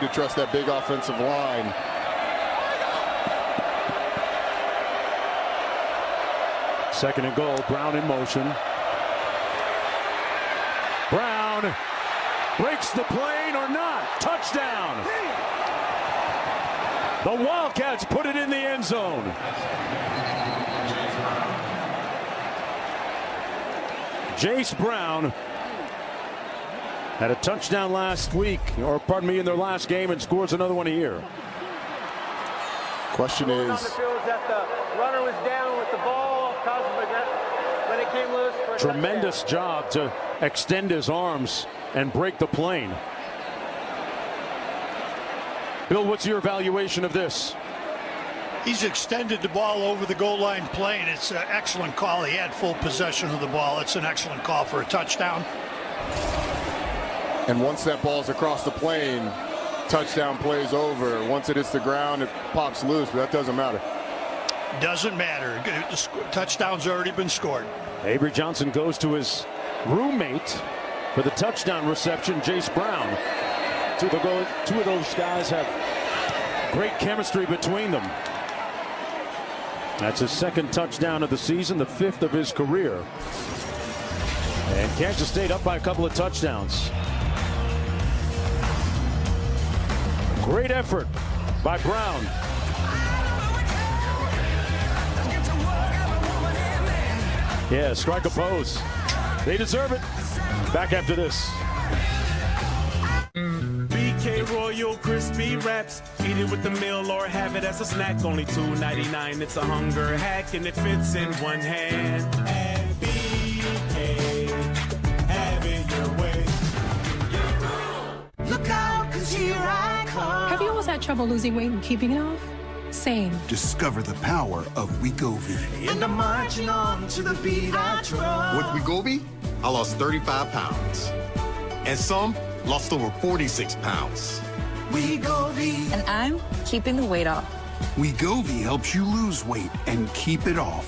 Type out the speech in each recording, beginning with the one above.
to trust that big offensive line. Second and goal. Brown in motion. Brown breaks the plane or not. Touchdown. The Wildcats put it in the end zone. Jace Brown had a touchdown last week, or pardon me, in their last game, and scores another one here. Question is, on the field is that the runner was down with the ball, when it came loose. For tremendous job to extend his arms and break the plane. Bill, what's your evaluation of this? He's extended the ball over the goal line plane. It's an excellent call. He had full possession of the ball. It's an excellent call for a touchdown. and once that ball's across the plane, touchdown plays over. Once it hits the ground, it pops loose, but that doesn't matter. Doesn't matter. The touchdown's already been scored. Avery Johnson goes to his roommate for the touchdown reception, Jace Brown. Two of those guys have great chemistry between them. That's his second touchdown of the season, the fifth of his career. And Kansas State up by a couple of touchdowns. Great effort by Brown. Yeah, strike a pose. They deserve it. Back after this. BK Royal Crispy Wraps. Eat it with the meal or have it as a snack. Only $2.99. It's a hunger hack and it fits in one hand. And BK, have it your way. Look out, 'cause here I come. Have you always had trouble losing weight and keeping it off? Same. Discover the power of Wegovy. And I'm marching on to the beat I drum. With Wegovy, I lost 35 pounds. And some lost over 46 pounds. Wegovy. And I'm keeping the weight off. Wegovy helps you lose weight and keep it off.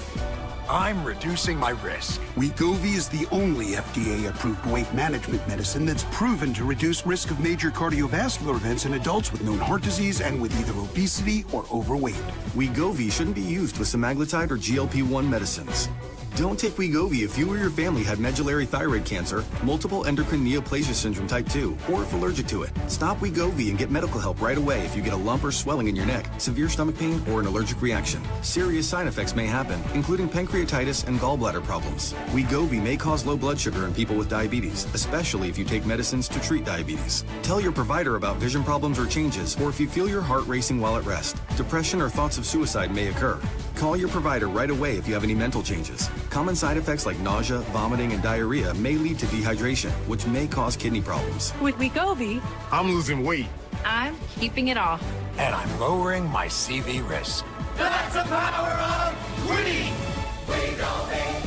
I'm reducing my risk. Wegovy is the only FDA-approved weight management medicine that's proven to reduce risk of major cardiovascular events in adults with known heart disease and with either obesity or overweight. Wegovy shouldn't be used with semaglutide or GLP-1 medicines. Don't take Wegovy if you or your family had medullary thyroid cancer, multiple endocrine neoplasia syndrome type 2, or if allergic to it. Stop Wegovy and get medical help right away if you get a lump or swelling in your neck, severe stomach pain, or an allergic reaction. Serious side effects may happen, including pancreatitis and gallbladder problems. Wegovy may cause low blood sugar in people with diabetes, especially if you take medicines to treat diabetes. Tell your provider about vision problems or changes, or if you feel your heart racing while at rest. Depression or thoughts of suicide may occur. Call your provider right away if you have any mental changes. Common side effects like nausea, vomiting, and diarrhea may lead to dehydration, which may cause kidney problems. With Wegovy, I'm losing weight. I'm keeping it off. And I'm lowering my CV risk. That's the power of winning. Wegovy.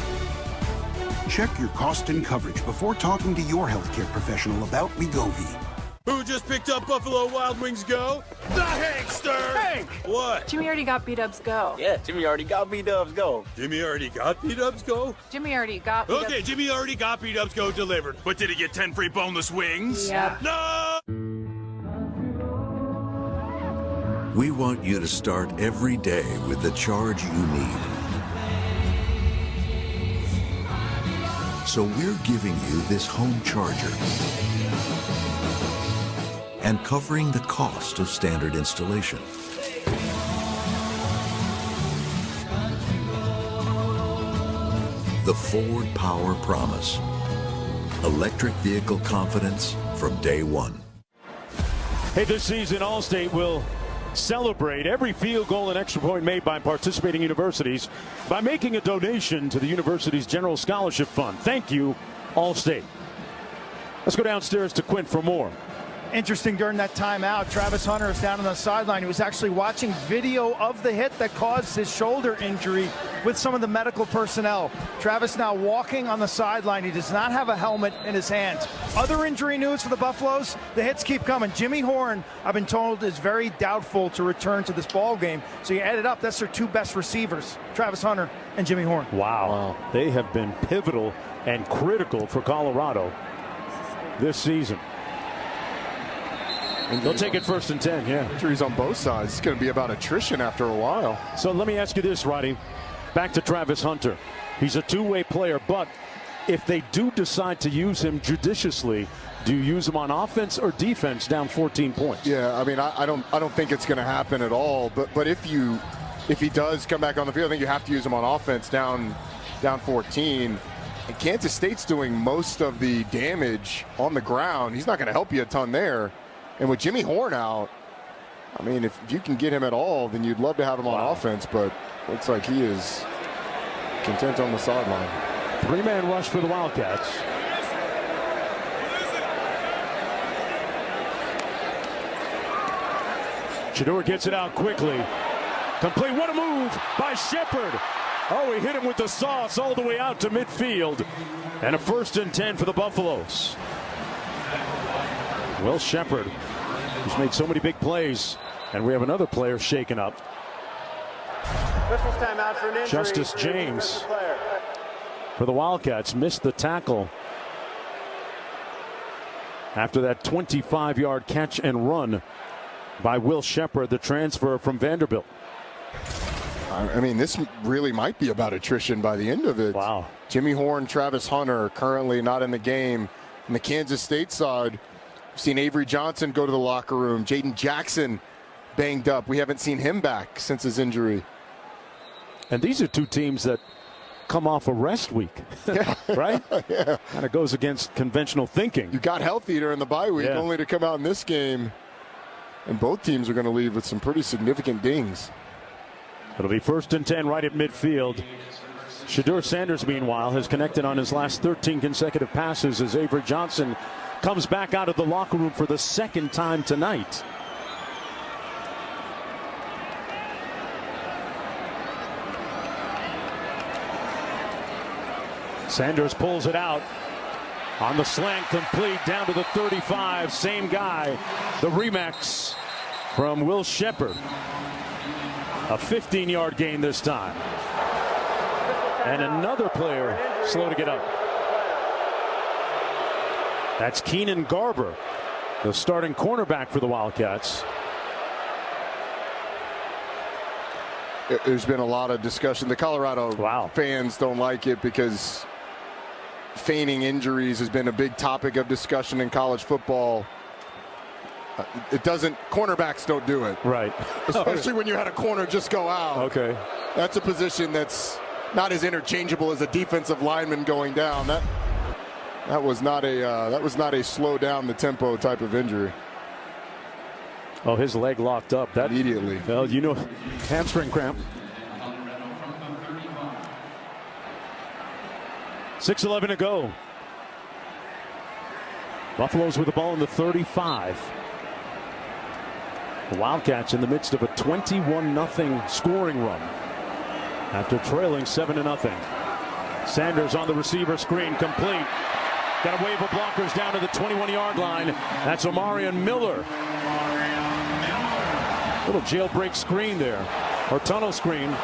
Check your cost and coverage before talking to your healthcare professional about Wegovy. Who just picked up Buffalo Wild Wings Go? The Hankster! Hank! What? Jimmy already got B-Dubs Go. Yeah, Jimmy already got B-Dubs Go. Jimmy already got B-Dubs Go? Jimmy already got B-Dubs. Okay, Jimmy already got B-Dubs Go delivered. But did he get 10 free boneless wings? Yep. No! We want you to start every day with the charge you need. So we're giving you this home charger and covering the cost of standard installation. The Ford Power Promise. Electric vehicle confidence from day one. Hey, this season, Allstate will celebrate every field goal and extra point made by participating universities by making a donation to the university's General Scholarship Fund. Thank you, Allstate. Let's go downstairs to Quint for more. Interesting, during that timeout, Travis Hunter is down on the sideline. He was actually watching video of the hit that caused his shoulder injury with some of the medical personnel. Travis now walking on the sideline. He does not have a helmet in his hands. Other injury news for the Buffaloes, the hits keep coming. Jimmy Horn, I've been told, is very doubtful to return to this ball game. So you add it up, that's their two best receivers, Travis Hunter and Jimmy Horn. Wow. They have been pivotal and critical for Colorado this season. They'll take it 1st and 10, yeah. Injuries on both sides. It's going to be about attrition after a while. So let me ask you this, Roddy. Back to Travis Hunter. He's a two-way player, but if they do decide to use him judiciously, do you use him on offense or defense down 14 points? Yeah, I mean, I don't think it's going to happen at all. But if he does come back on the field, I think you have to use him on offense down 14. And Kansas State's doing most of the damage on the ground. He's not going to help you a ton there. And with Jimmy Horn out, I mean, if you can get him at all, then you'd love to have him on offense. But looks like he is content on the sideline. 3-man rush for the Wildcats. Shedeur gets it out quickly. Complete. What a move by Shepard. Oh, he hit him with the sauce all the way out to midfield. And a 1st and 10 for the Buffaloes. Will Shepard, who's made so many big plays. And we have another player shaken up. Whistle's timeout for an injury. Justice James for the Wildcats missed the tackle after that 25-yard catch and run by Will Shepard, the transfer from Vanderbilt. I mean, this really might be about attrition by the end of it. Wow. Jimmy Horn, Travis Hunter currently not in the game. On the Kansas State side, we've seen Avery Johnson go to the locker room. Jaden Jackson banged up. We haven't seen him back since his injury. And these are two teams that come off a rest week, right? Yeah. Kind of goes against conventional thinking. You got healthy during the bye week, only to come out in this game. And both teams are going to leave with some pretty significant dings. It'll be 1st and 10 right at midfield. Shedeur Sanders, meanwhile, has connected on his last 13 consecutive passes as Avery Johnson comes back out of the locker room for the 2nd time tonight. Sanders pulls it out on the slant, complete down to the 35. Same guy, the Remax from Will Shepard. A 15-yard gain this time. And another player slow to get up. That's Keenan Garber, the starting cornerback for the Wildcats. There's been a lot of discussion. The Colorado fans don't like it because feigning injuries has been a big topic of discussion in college football. Cornerbacks don't do it. Right. Especially when you had a corner just go out. Okay. That's a position that's not as interchangeable as a defensive lineman going down. That was not a slow down the tempo type of injury. Oh, his leg locked up. That immediately. Well, you know, hamstring cramp. 6:11 to go. Buffalo's with the ball in the 35. The Wildcats in the midst of a 21-0 scoring run after trailing 7-0. Sanders on the receiver screen, complete. Got a wave of blockers down to the 21-yard line. That's Omarion Miller. Little jailbreak screen there, or tunnel screen.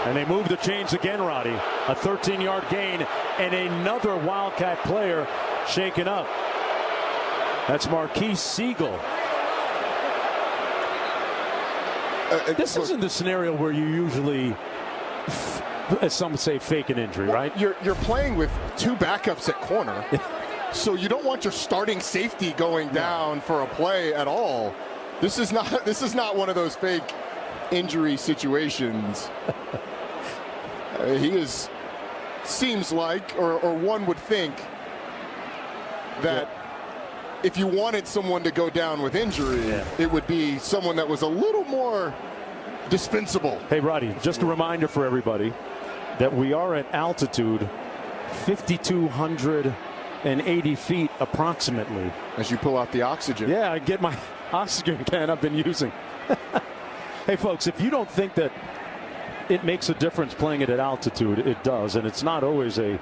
And they move the chains again, Roddy. A 13-yard gain, and another Wildcat player shaken up. That's Marquise Siegel. This isn't the scenario where you usually, as some would say, fake an injury, right? You're playing with two backups at corner, so you don't want your starting safety going down for a play at all. This is not one of those fake injury situations. Seems like, or one would think that if you wanted someone to go down with injury, it would be someone that was a little more dispensable. Hey, Roddy, just a reminder for everybody that we are at altitude 5,280 feet approximately. As you pull out the oxygen. Yeah, I get my oxygen can I've been using. Hey, folks, if you don't think that it makes a difference playing it at altitude, it does, and it's not always a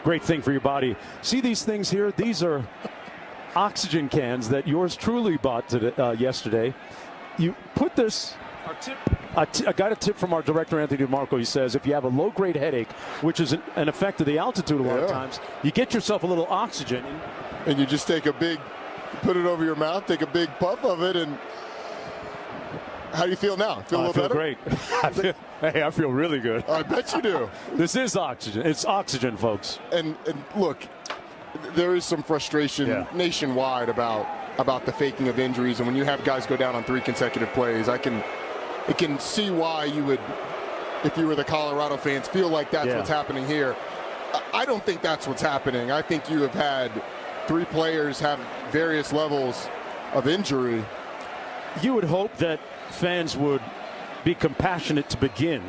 great thing for your body. See these things here? These are oxygen cans that yours truly bought yesterday. You put this. I got a tip from our director, Anthony DeMarco. He says if you have a low-grade headache, which is an effect of the altitude a lot of times, you get yourself a little oxygen. And you just take a big put it over your mouth, take a big puff of it, and how do you feel now? Feel a little better? Great. I feel really good. I bet you do. This is oxygen. It's oxygen, folks. And look, there is some frustration nationwide about the faking of injuries, and when you have guys go down on 3 consecutive plays, I can see why you would, if you were the Colorado fans, feel like that's what's happening here. I don't think that's what's happening. I think you have had 3 players have various levels of injury. You would hope that fans would be compassionate to begin.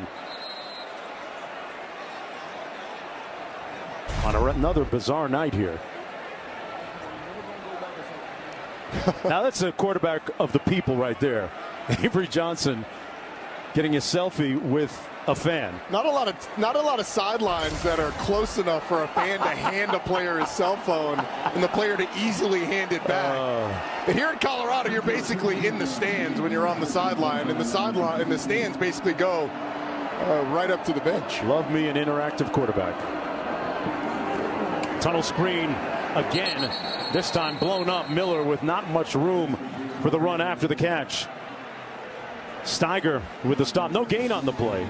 On another bizarre night here. Now that's a quarterback of the people right there. Avery Johnson getting a selfie with a fan. Not a lot of sidelines that are close enough for a fan to hand a player his cell phone and the player to easily hand it back. But here in Colorado, you're basically in the stands when you're on the sideline, and the stands basically go right up to the bench. Love me an interactive quarterback. Tunnel screen again. This time blown up. Miller with not much room for the run after the catch. Steiger with the stop. No gain on the play.